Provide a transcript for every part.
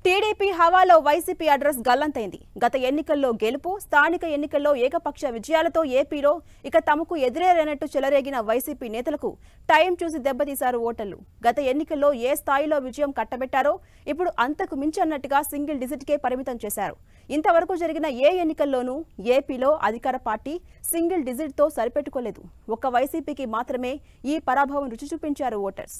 TDP హవాలో YCP address గల్లంతైంది. గత ఎన్నికల్లో గెలుపు, స్థానిక ఎన్నికల్లో ఏకపక్ష విజయాలతో ఏపీలో ఇక తమకు ఎదురేరనట్టు చెలరేగిన వైసీపీ నేతలకు టైం చూసి దెబ్బతీశారు ఓటర్లు. గత ఎన్నికల్లో ఏ స్థాయిలో విజయం కట్టబెట్టారో ఇప్పుడు అంతకు మించి అన్నట్టుగా సింగిల్ డిజిట్కే పరిమితం చేశారు. ఇంతవరకు జరిగిన ఏ ఎన్నికల్లోనూ ఏపీలో అధికార పార్టీ సింగిల్ డిజిట్తో సరిపెట్టుకోలేదు. ఒక్క వైసీపీకి మాత్రమే ఈ పరాభవం రుచి చూపించారు ఓటర్స్.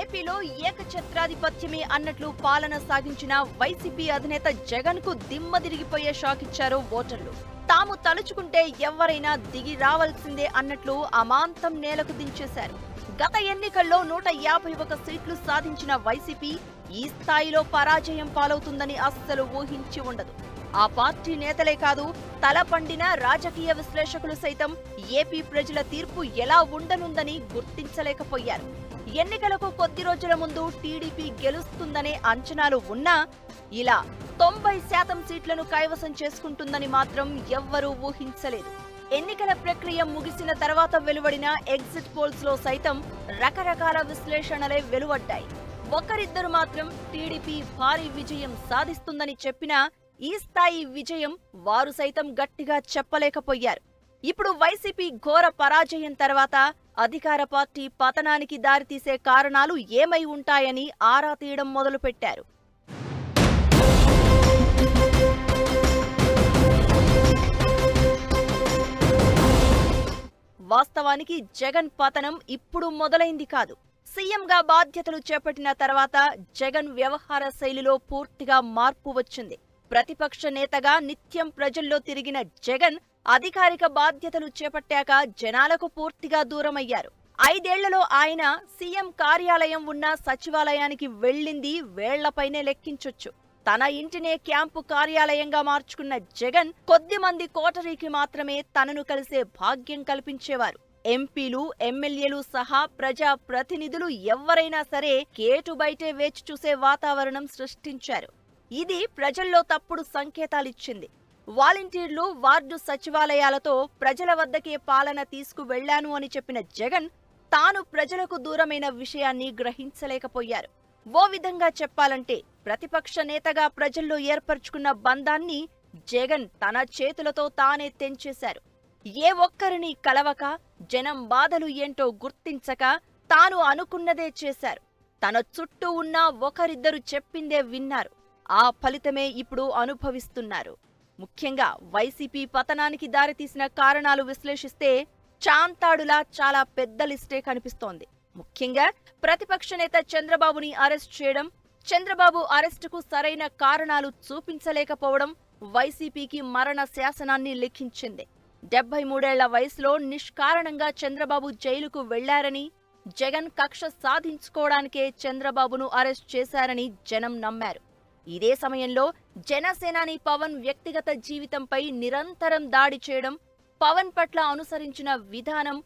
ఏపీలో ఏకఛత్రాధిపత్యమే అన్నట్లు పాలన సాగించిన వైసీపీ అధినేత జగన్ కు దిమ్మ తిరిగిపోయే షాక్ ఇచ్చారు ఓటర్లు. తాము తలుచుకుంటే ఎవరైనా దిగి రావాల్సిందే అన్నట్లు అమాంతం నేలకు దించేశారు. గత ఎన్నికల్లో 151 సీట్లు సాధించిన వైసీపీ ఈ స్థాయిలో పరాజయం పాలవుతుందని అస్సలు ఊహించి ఉండదు. ఆ పార్టీ నేతలే కాదు, తలపండిన రాజకీయ విశ్లేషకులు సైతం ఏపీ ప్రజల తీర్పు ఎలా ఉండనుందని గుర్తించలేకపోయారు. ఎన్నికలకు కొద్ది రోజుల ముందు టీడీపీ గెలుస్తుందనే అంచనాలు ఉన్నా ఇలా 90% సీట్లను కైవసం చేసుకుంటుందని మాత్రం ఎవ్వరూ ఊహించలేదు. ఎన్నికల ప్రక్రియ ముగిసిన తర్వాత వెలువడిన ఎగ్జిట్ పోల్స్ లో సైతం రకరకాల విశ్లేషణలే వెలువడ్డాయి. ఒకరిద్దరు మాత్రం టీడీపీ భారీ విజయం సాధిస్తుందని చెప్పినా ఈ స్థాయి విజయం వారు సైతం గట్టిగా చెప్పలేకపోయారు. ఇప్పుడు వైసీపీ ఘోర పరాజయం తర్వాత అధికార పార్టీ పతనానికి దారితీసే కారణాలు ఏమై ఉంటాయని ఆరా తీయడం మొదలుపెట్టారు. వాస్తవానికి జగన్ పతనం ఇప్పుడు మొదలైంది కాదు. సీఎంగా బాధ్యతలు చేపట్టిన తర్వాత జగన్ వ్యవహార శైలిలో పూర్తిగా మార్పు వచ్చింది. ప్రతిపక్ష నేతగా నిత్యం ప్రజల్లో తిరిగిన జగన్ అధికారిక బాధ్యతలు చేపట్టాక జనాలకు పూర్తిగా దూరమయ్యారు. 5 ఏళ్లలో ఆయన సీఎం కార్యాలయం ఉన్న సచివాలయానికి వెళ్లింది వేళ్లపైనే లెక్కించొచ్చు. తన ఇంటినే క్యాంపు కార్యాలయంగా మార్చుకున్న జగన్ కొద్ది మంది కోటరీకి మాత్రమే తనను కలిసే భాగ్యం కల్పించేవారు. ఎంపీలు, ఎమ్మెల్యేలు సహా ప్రజా ప్రతినిధులు ఎవరైనా సరే కేటు బయటే వేచి చూసే వాతావరణం సృష్టించారు. ఇది ప్రజల్లో తప్పుడు సంకేతాలిచ్చింది. వాలంటీర్లు, వార్డు సచివాలయాలతో ప్రజల వద్దకే పాలన తీసుకువెళ్లాను అని చెప్పిన జగన్ తాను ప్రజలకు దూరమైన విషయాన్ని గ్రహించలేకపోయారు. ఓ విధంగా చెప్పాలంటే ప్రతిపక్ష నేతగా ప్రజల్లో ఏర్పరచుకున్న బంధాన్ని జగన్ తన చేతులతో తానే తెంచేశారు. ఏ ఒక్కరిని కలవక, జనం బాధలు ఏంటో గుర్తించక తాను అనుకున్నదే చేశారు. తన చుట్టూ ఉన్న ఒకరిద్దరు చెప్పిందే విన్నారు. ఆ ఫలితమే ఇప్పుడు అనుభవిస్తున్నారు. ముఖ్యంగా వైసీపీ పతనానికి దారితీసిన కారణాలు విశ్లేషిస్తే చాంతాడులా చాలా పెద్ద లిస్టే కనిపిస్తోంది. ముఖ్యంగా ప్రతిపక్ష నేత చంద్రబాబుని అరెస్ట్ చేయడం, చంద్రబాబు అరెస్టుకు సరైన కారణాలు చూపించలేకపోవడం వైసీపీకి మరణ శాసనాన్ని లిఖించింది. 73 ఏళ్ల వయసులో నిష్కారణంగా చంద్రబాబు జైలుకు వెళ్లారని, జగన్ కక్ష సాధించుకోవడానికే చంద్రబాబును అరెస్ట్ చేశారని జనం నమ్మారు. ఇదే సమయంలో జనసేనాని పవన్ వ్యక్తిగత జీవితంపై నిరంతరం దాడి చేయడం, పవన్ పట్ల అనుసరించిన విధానం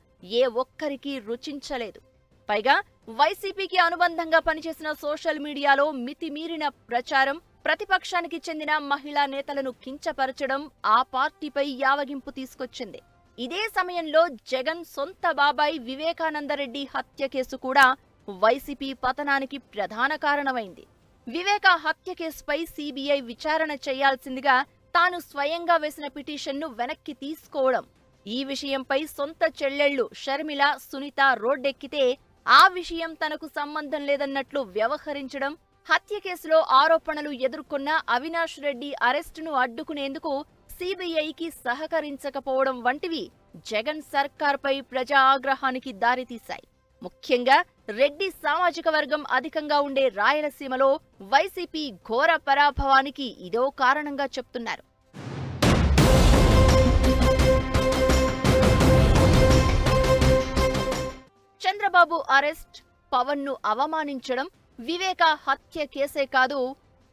ఏ ఒక్కరికి రుచించలేదు. పైగా వైసీపీకి అనుబంధంగా పనిచేసిన సోషల్ మీడియాలో మితిమీరిన ప్రచారం, ప్రతిపక్షానికి చెందిన మహిళా నేతలను కించపరచడం ఆ పార్టీపై యావగింపు తీసుకొచ్చింది. ఇదే సమయంలో జగన్ సొంత బాబాయ్ వివేకానందరెడ్డి హత్య కేసు కూడా వైసీపీ పతనానికి ప్రధాన కారణమైంది. వివేక హత్య కేసుపై సీబీఐ విచారణ చేయాల్సిందిగా తాను స్వయంగా వేసిన పిటిషన్ను వెనక్కి తీసుకోవడం, ఈ విషయంపై సొంత చెల్లెళ్లు షర్మిల, సునీత రోడ్డెక్కితే ఆ విషయం తనకు సంబంధం లేదన్నట్లు వ్యవహరించడం, హత్య కేసులో ఆరోపణలు ఎదుర్కొన్న అవినాష్ రెడ్డి అరెస్టును అడ్డుకునేందుకు సీబీఐకి సహకరించకపోవడం వంటివి జగన్ సర్కార్పై ప్రజా ఆగ్రహానికి దారితీశాయి. ముఖ్యంగా రెడ్డి సామాజిక వర్గం అధికంగా ఉండే రాయలసీమలో వైసీపీ ఘోర పరాభవానికి ఇదో కారణంగా చెప్తున్నారు. చంద్రబాబు అరెస్ట్, పవన్ ను అవమానించడం, వివేక హత్య కేసే కాదు,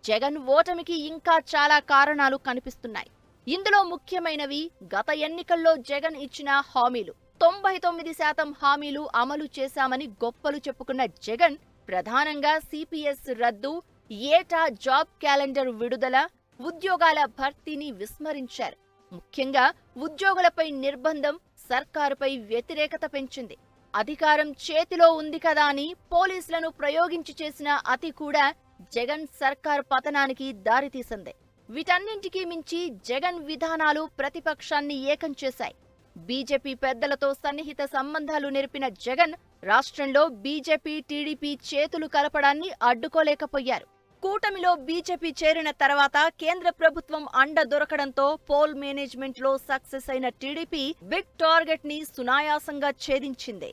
జగన్ ఓటమికి ఇంకా చాలా కారణాలు కనిపిస్తున్నాయి. ఇందులో ముఖ్యమైనవి గత ఎన్నికల్లో జగన్ ఇచ్చిన హామీలు. 99% హామీలు అమలు చేశామని గొప్పలు చెప్పుకున్న జగన్ ప్రధానంగా సిపిఎస్ రద్దు, ఏటా జాబ్ క్యాలెండర్ విడుదల, ఉద్యోగాల భర్తీని విస్మరించారు. ముఖ్యంగా ఉద్యోగులపై నిర్బంధం సర్కారుపై వ్యతిరేకత పెంచింది. అధికారం చేతిలో ఉంది కదా అని పోలీసులను ప్రయోగించి చేసిన అతి కూడా జగన్ సర్కార్ పతనానికి దారితీసింది. వీటన్నింటికీ మించి జగన్ విధానాలు ప్రతిపక్షాన్ని ఏకం చేశాయి. బీజేపీ పెద్దలతో సన్నిహిత సంబంధాలు నెరిపిన జగన్ రాష్ట్రంలో బీజేపీ టీడీపీ చేతులు కలపడాన్ని అడ్డుకోలేకపోయారు. కూటమిలో బీజేపీ చేరిన తర్వాత కేంద్ర ప్రభుత్వం అండ దొరకడంతో పోల్ మేనేజ్మెంట్ లో సక్సెస్ అయిన టీడీపీ బిగ్ టార్గెట్ ని సునాయాసంగా ఛేదించింది.